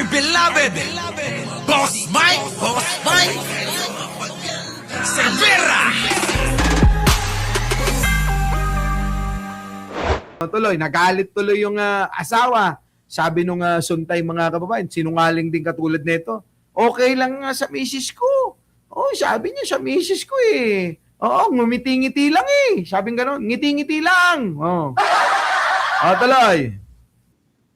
dear beloved, Boss Mike, Cervera. Tuloy, nagalit tuloy yung asawa. Sabi nung suntay mga kababayan, sinungaling din katulad nito. Okay lang nga sa misis ko. Oh, sabi niya sa misis ko eh. Oo, ngumiti-ngiti lang eh. Sabi nga gano'n, ngiti-ngiti lang. Oh. Tuloy.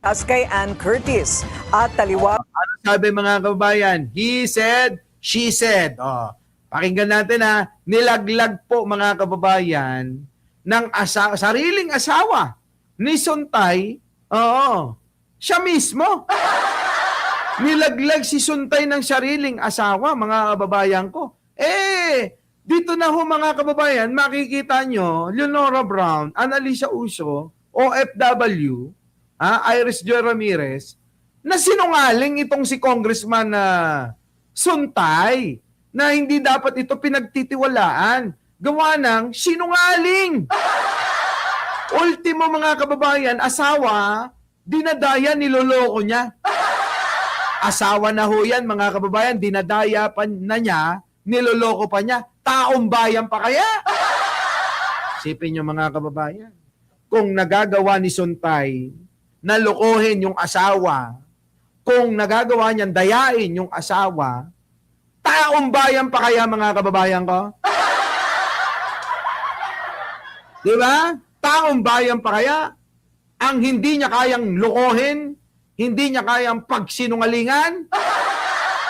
As kay Ann Curtis at taliwa. Ano sabi mga kababayan? He said, she said. Oh. Pakinggan natin nilaglag po mga kababayan ng sariling asawa ni Suntay. Oo. Siya mismo. Nilaglag si Suntay ng sariling asawa, mga kababayan ko. Dito na ho mga kababayan, makikita nyo, Leonora Brown, Annalisa Uso, OFW, Iris Joy Ramirez, na sinungaling itong si Congressman Suntay, na hindi dapat ito pinagtitiwalaan. Gawa ng sinungaling. Ultimo mga kababayan, asawa, dinadaya, niloloko niya. Asawa na ho yan mga kababayan, dinadaya pa na niya, niloloko pa niya. Taong bayan pa kaya? Sipin niyo mga kababayan, kung nagagawa ni Suntay na lokohin yung asawa, kung nagagawa niyan dayain yung asawa, taong bayan pa kaya mga kababayan ko? Di ba? Taong bayan pa kaya? Ang hindi niya kayang lokohin, hindi niya kayang pagsinungalingan?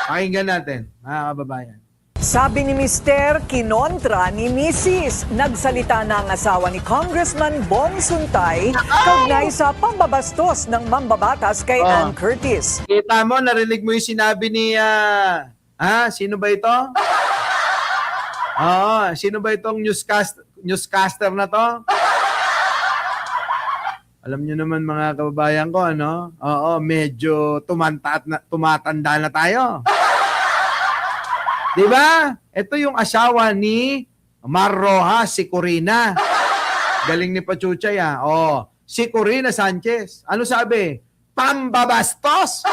Pakinggan natin, mga kababayan. Sabi ni Mister, kinontra ni Mrs. Nagsalita na ang asawa ni Congressman Bong Suntay kaugnay sa pambabastos ng mambabatas kay Ann Curtis. Kita mo, narinig mo yung sinabi ni, sino ba ito? Sino ba itong newscaster na to? Alam niyo naman mga kababayan ko, ano? Oo, medyo tumatanda na tayo. Diba? Ito yung asawa ni Mar Rojas, si Corina. Galing ni Pachuchay, si Corina Sanchez. Ano sabi? Pambabastos!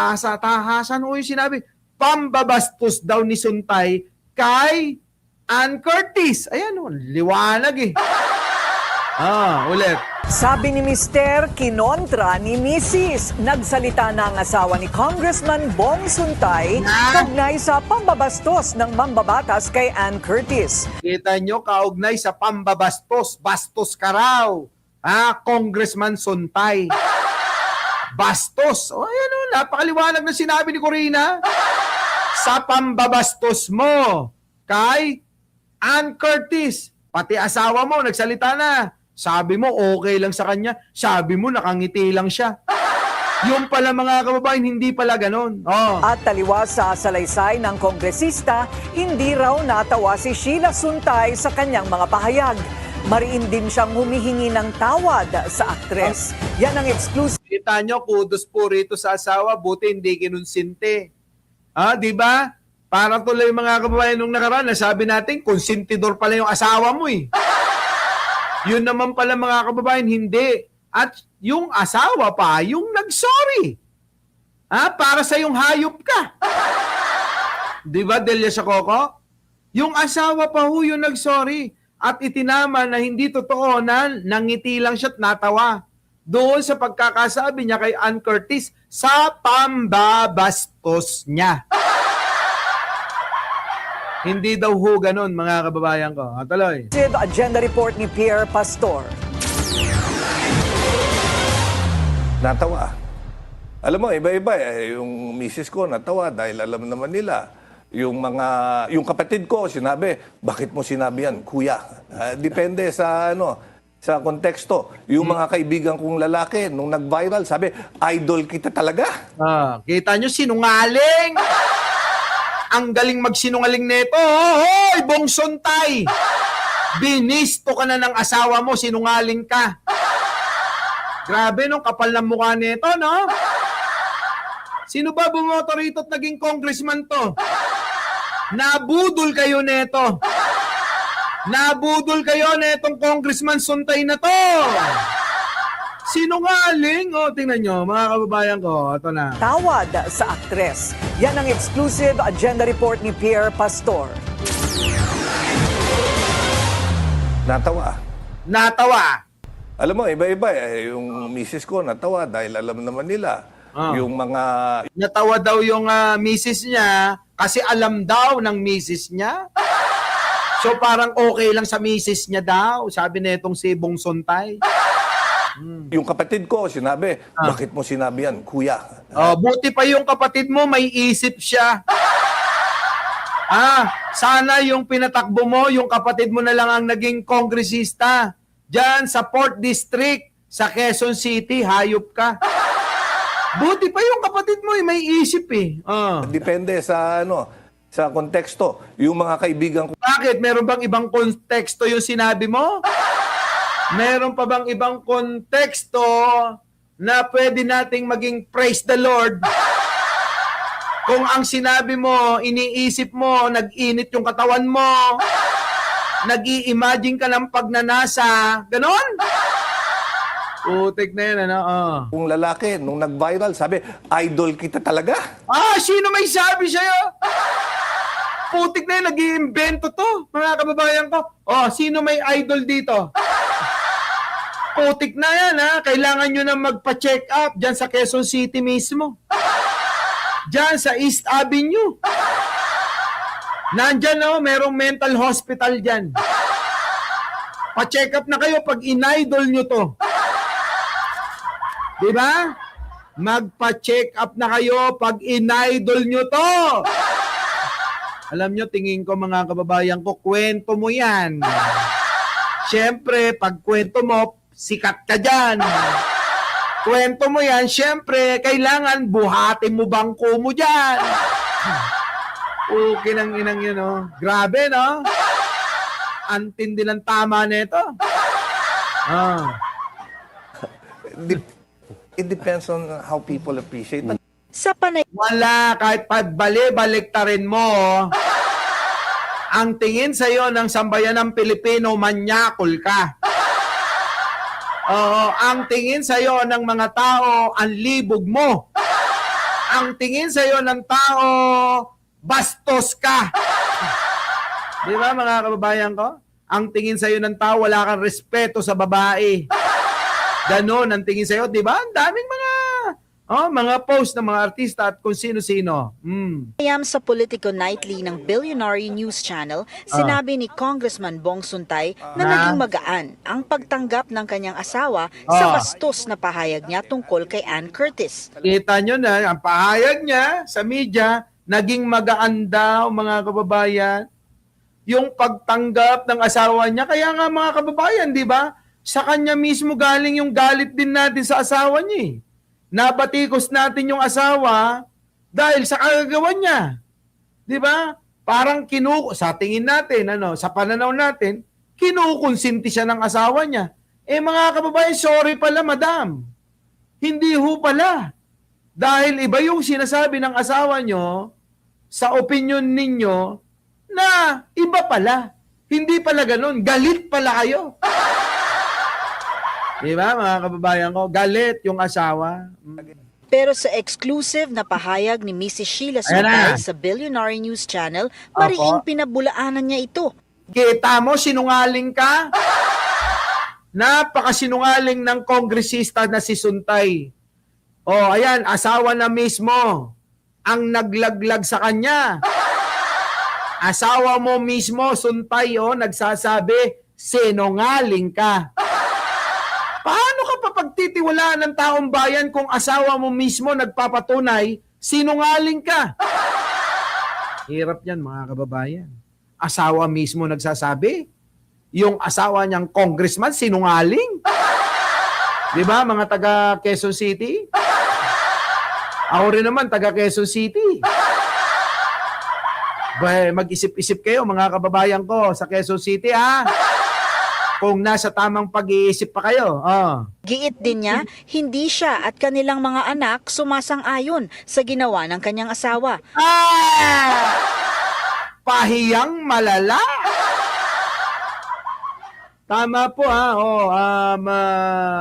Tahasan ko yung sinabi. Pambabastos daw ni Suntay kay Ann Curtis. Ayan, liwanag eh. Ulit. Sabi ni Mister, kinontra ni Mrs. Nagsalita na ang asawa ni Congressman Bong Suntay kaugnay sa pambabastos ng mambabatas kay Ann Curtis. Kita nyo, kaugnay sa pambabastos. Bastos ka raw. Congressman Suntay. Bastos. Ayan, napakaliwanag na sinabi ni Corina. Sa pambabastos mo kay Ann Curtis. Pati asawa mo, nagsalita na. Sabi mo, okay lang sa kanya. Sabi mo, nakangiti lang siya. Yung pala mga kababayan, hindi pala ganon. At taliwa sa salaysay ng kongresista, hindi raw natawa si Sheila Suntay sa kanyang mga pahayag. Mariin din siyang humihingi ng tawad sa aktres. Yan ang exclusive. Kita nyo, kudos po rito sa asawa, buti hindi kinonsinte. Di ba? Para tuloy mga kababayan nung nakaraan, nasabi natin, konsentidor pala yung asawa mo eh. Yun naman pala mga kababayan, hindi. At yung asawa pa, yung nag-sorry. Para sa yung hayop ka. Di ba, Delia Coco? Yung asawa pa ho yung nag-sorry. At itinama na hindi totoo na nangiti lang siya at natawa. Doon sa pagkakasabi niya kay Ann Curtis sa pambabastos niya. Hindi daw ho ganun, mga kababayan ko. Tuloy. Agenda report ni Pierre Pastor. Natawa. Alam mo, iba-iba. Yung misis ko natawa dahil alam naman nila. Yung kapatid ko sinabi, bakit mo sinabi yan? Kuya. Depende sa sa konteksto. Yung mga kaibigan kong lalaki, nung nag-viral, sabi, idol kita talaga. Kita nyo, sinungaling! Ang galing magsinungaling nito. Hoy, Bong Suntay! Binisto ka na ng asawa mo, sinungaling ka. Grabe, no? Kapal ng mukha nito, no? Sino ba bumoto rito at naging congressman to? Nabudol kayo neto. Nabudol kayo netong Congressman Suntay na to. Sinungaling. O, tingnan nyo, mga kababayan ko. Ito na. Tawad sa aktres. Yan ang exclusive agenda report ni Pierre Pastor. Natawa. Natawa. Alam mo, iba-iba. Yung misis ko natawa dahil alam naman nila. Yung mga... Natawa daw yung misis niya kasi alam daw ng misis niya. So parang okay lang sa misis niya daw. Sabi na itong si Bong Sontay. Yung kapatid ko, sinabi, bakit mo sinabi yan, kuya? Buti pa yung kapatid mo, may isip siya. Sana yung pinatakbo mo, yung kapatid mo na lang ang naging kongresista. Diyan sa 4th District, sa Quezon City, hayop ka. Buti pa yung kapatid mo, may isip eh. Depende sa sa konteksto. Yung mga kaibigan ko, Bakit? Meron bang ibang konteksto yung sinabi mo? Meron pa bang ibang konteksto na pwede nating maging praise the Lord? Kung ang sinabi mo, iniisip mo, nag-init yung katawan mo, nag-i-imagine ka ng pagnanasa, ganon? Putik na yan, ano? kung lalaki, nung nag-viral, sabi, idol kita talaga. Sino may sabi sa'yo? Putik na yan, nag-iimbento to, mga kababayan ko. Sino may idol dito? Putik na yan, ha? Kailangan nyo na magpa-check up dyan sa Quezon City mismo. Dyan sa East Avenue. Nandyan, merong mental hospital dyan. Pa-check up na kayo pag in-idol nyo to. Diba? Magpa-check up na kayo pag in-idol nyo to. Alam nyo, tingin ko mga kababayan ko, kwento mo yan. Siyempre, pag kwento mo, sikat ka dyan. Kwento mo yan, siyempre, kailangan buhatin mo bangko mo dyan. Okay ng inang yun, no? Grabe, no? Antindi ng tama nito. It depends on how people appreciate it. Sa panay Wala, kahit pagbali-baliktarin mo, ang tingin sa'yo ng sambayan ng Pilipino, manyakol ka. Ang tingin sa'yo ng mga tao, ang libog mo. Ang tingin sa'yo ng tao, bastos ka. Di ba mga kababayan ko? Ang tingin sa'yo ng tao, wala kang respeto sa babae. Ganon ang tingin sa'yo, di ba? Ang daming mga post ng mga artista at kung sino-sino. panayam sa Politico Nightly ng Billionaire News Channel, sinabi ni Congressman Bong Suntay na naging magaan ang pagtanggap ng kanyang asawa sa bastos na pahayag niya tungkol kay Ann Curtis. Kita nyo na, ang pahayag niya sa media, naging magaan daw, mga kababayan, yung pagtanggap ng asawa niya. Kaya nga mga kababayan, di ba? Sa kanya mismo galing yung galit din natin sa asawa niya. Nabatikos natin yung asawa dahil sa kagagawa niya. Di ba? Parang sa tingin natin, sa pananaw natin, kinukonsinti siya ng asawa niya. Mga kababayan, sorry pala, madam. Hindi ho pala. Dahil iba yung sinasabi ng asawa nyo sa opinion ninyo na iba pala. Hindi pala ganun. Galit pala kayo. Diba mga kababayan ko? Galit yung asawa. Pero sa exclusive na pahayag ni Mrs. Sheila Ayan na. Suntay sa Billionaire News Channel, mariing pinabulaanan niya ito. Kita mo, sinungaling ka? Napakasinungaling ng kongresista na si Suntay. Ayan, asawa na mismo ang naglaglag sa kanya. Asawa mo mismo, Suntay, nagsasabi, sinungaling ka. Paano ka papagtitiwalaan ng taong bayan kung asawa mo mismo nagpapatunay, sinungaling ka? Hirap yan, mga kababayan. Asawa mismo nagsasabi, yung asawa niyang congressman, sinungaling. Di ba, mga taga Quezon City? Ako rin naman, taga Quezon City. Mag-isip-isip kayo, mga kababayan ko, sa Quezon City, ha? Kung nasa tamang pag-iisip pa kayo. Giit din niya, hindi siya at kanilang mga anak sumasang-ayon sa ginawa ng kanyang asawa. Pahiyang malala. Tama po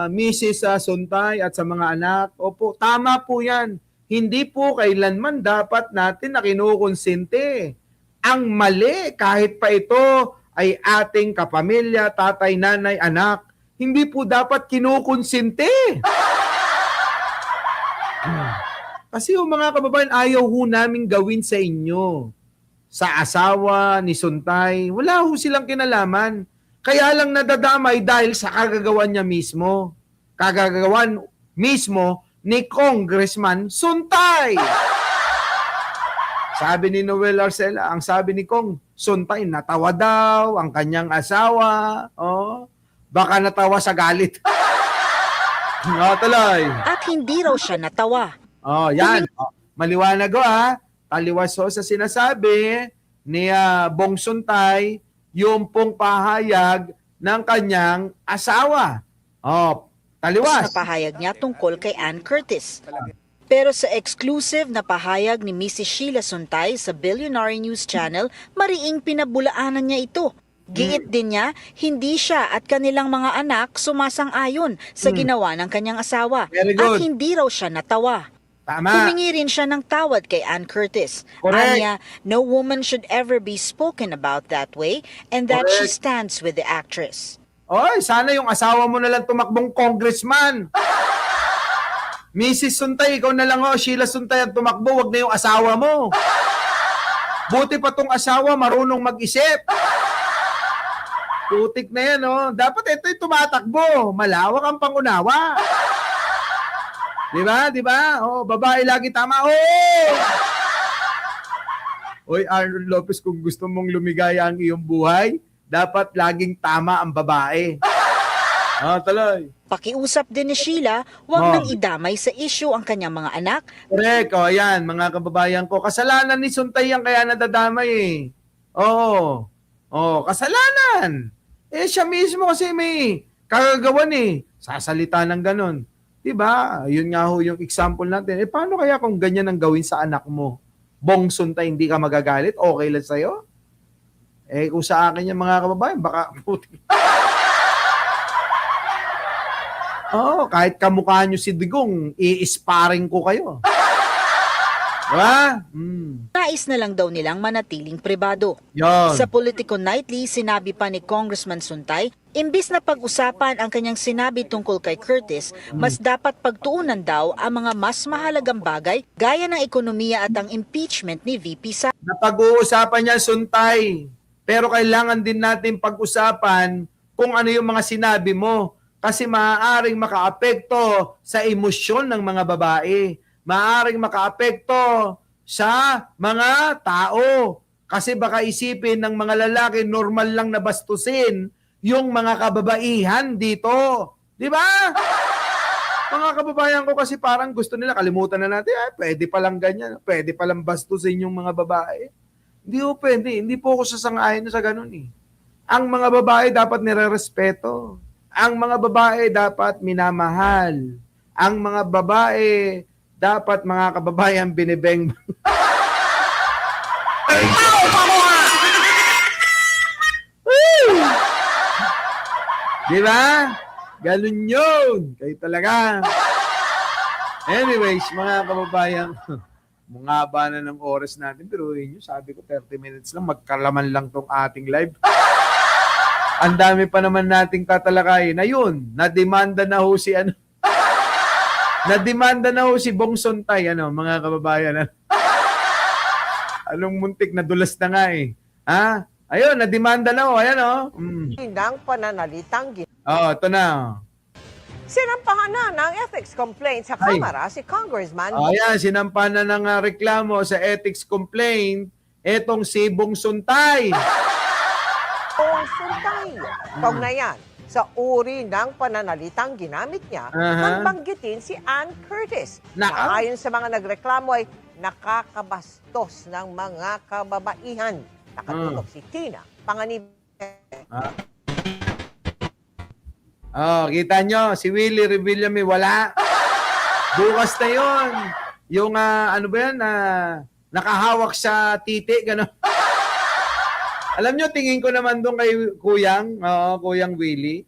Mrs. Suntay at sa mga anak. Opo, tama po yan. Hindi po kailanman dapat natin na kinukonsente. Ang mali, kahit pa ito ay ating kapamilya, tatay, nanay, anak, hindi po dapat kinukonsente. Kasi mga kababayan, ayaw ho namin gawin sa inyo. Sa asawa ni Suntay, wala ho silang kinalaman. Kaya lang nadadamay dahil sa kagagawan niya mismo. Kagagawan mismo ni Congressman Suntay. Sabi ni Noel Arcela, ang sabi ni Kong Suntay, natawa daw ang kanyang asawa. Oh, baka natawa sa galit. Tuloy. At hindi raw siya natawa. Oh, yan. Maliwanag taliwas sa sinasabi ni Bong Suntay, yung pong pahayag ng kanyang asawa. Oh, taliwas. Na pahayag niya tungkol kay Ann Curtis. Pero sa exclusive na pahayag ni Mrs. Sheila Suntay sa Billionaire News Channel, mariing pinabulaanan niya ito. Giit din niya, hindi siya at kanilang mga anak sumasang-ayon sa ginawa ng kanyang asawa. Very good. At hindi raw siya natawa. Tama. Humingi rin siya ng tawad kay Ann Curtis. Correct. Anya, no woman should ever be spoken about that way and that she Correct. stands with the actress. Oy, sana yung asawa mo na lang tumakbong congressman. Mrs. Suntay, ikaw na lang Sheila Suntay ang tumakbo, wag na yung asawa mo. Buti pa tong asawa, marunong mag-isip. Putik na yan, Dapat ito'y tumatakbo. Malawak ang pangunawa. Di ba? Babae lagi tama. Oy, Arnold Lopez, kung gusto mong lumigaya ang iyong buhay, dapat laging tama ang babae. Tuloy. Pakiusap din ni Sheila, huwag nang idamay sa issue ang kanyang mga anak. Correct. Yan, mga kababayan ko. Kasalanan ni Suntay yan kaya nadadamay kasalanan. Siya mismo kasi may kagagawan sasalita ng ganon. Diba? Yun nga ho yung example natin. Paano kaya kung ganyan ang gawin sa anak mo? Bong Suntay, hindi ka magagalit? Okay lang sa'yo? Kung sa akin yung mga kababayan, baka puti. Kahit kamukha nyo si Digong, i-sparring ko kayo. Diba? Nais na lang daw nilang manatiling pribado. Yon. Sa Politico Nightly, sinabi pa ni Congressman Suntay, imbis na pag-usapan ang kanyang sinabi tungkol kay Curtis, mas dapat pagtuunan daw ang mga mas mahalagang bagay gaya ng ekonomiya at ang impeachment ni VP Sara. Napag-uusapan niya Suntay, pero kailangan din natin pag-usapan kung ano yung mga sinabi mo kasi maaaring makaapekto sa emosyon ng mga babae. Maaaring makaapekto sa mga tao. Kasi baka isipin ng mga lalaki, normal lang na bastusin yung mga kababaihan dito. Di ba? Mga kababayan ko kasi parang gusto nila, kalimutan na natin, pwede palang ganyan, pwede palang bastusin yung mga babae. Hindi po pwede, hindi po ako sasang-ayon sa ganun Ang mga babae dapat nire-respeto. Ang mga babae dapat minamahal. Ang mga babae dapat mga kababayan binibeng. Di ba? Ganun yun. Kayo talaga. Anyways, mga kababayan, mga ba na ng oras natin. Pero yun, sabi ko 30 minutes lang. Magkalaman lang tong ating live. Ang dami pa naman nating tatalakayin. Ayun, nademanda na ho si nademanda na ho si Bong Suntay, mga kababayan. Anong muntik, nadulas na nga Ayun, nademanda na ho, ayan ng pananalitang ito na. Sinampahan na ng ethics complaint sa Kamara si Congressman Ayan, sinampahan na ng reklamo sa ethics complaint etong si Bong Suntay. Bong Suntay. Kaugnayan sa uri ng pananalitang ginamit niya nang banggitin si Ann Curtis. Na ayon sa mga nagreklamo ay nakakabastos ng mga kababaihan. Nakatutok si Tina Panganib. Kita nyo, si Willie Revilla may wala. Bukas na yun. Yung nakahawak sa titi, gano'n. Alam nyo, tingin ko naman doon kay Kuyang Willie,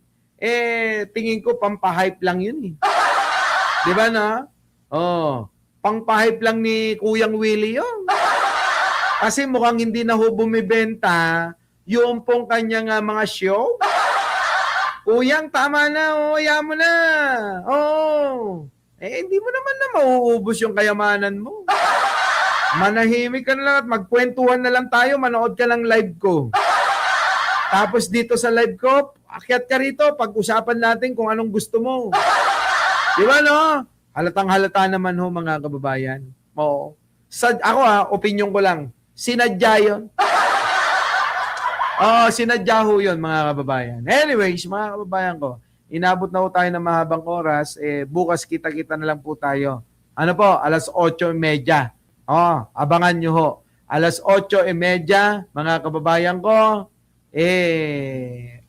tingin ko pampahype lang yun eh. Di ba na? Pangpahype lang ni Kuyang Willie yun. Kasi mukhang hindi na ho bumibenta yung pong kanyang mga show. Kuyang, tama na, hayaan mo na. Hindi mo naman na mauubos yung kayamanan mo. Manahimik ka na lang at magkwentuhan na lang tayo, manood ka ng live ko. Tapos dito sa live ko, akyat ka rito, pag-usapan natin kung anong gusto mo. Di ba, no? Halatang halata naman ho, mga kababayan. Oo. Ako opinion ko lang, sinadya yun. Sinadya ho yun, mga kababayan. Anyways, mga kababayan ko, inabot na ho tayo ng mahabang oras, bukas kita-kita na lang po tayo. Ano po, 8:30. Abangan nyo ho. 8:30, mga kababayan ko,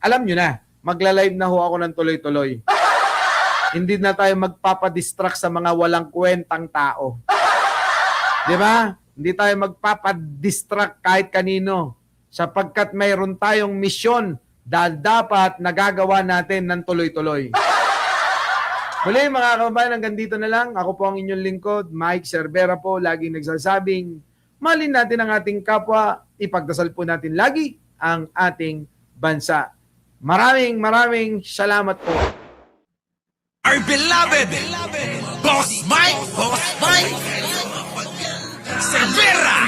alam nyo na, magla-live na ho ako ng tuloy-tuloy. Hindi na tayo magpapadistract sa mga walang kwentang tao. Di ba? Hindi tayo magpapadistract kahit kanino sapagkat mayroon tayong misyon dahil dapat nagagawa natin ng tuloy-tuloy. Muli mga kababayan, hanggang dito na lang. Ako po ang inyong lingkod, Mike Cervera po, laging nagsasabing, mahalin natin ang ating kapwa, ipagdasal po natin lagi ang ating bansa. Maraming salamat po. Our beloved Boss Mike Cervera.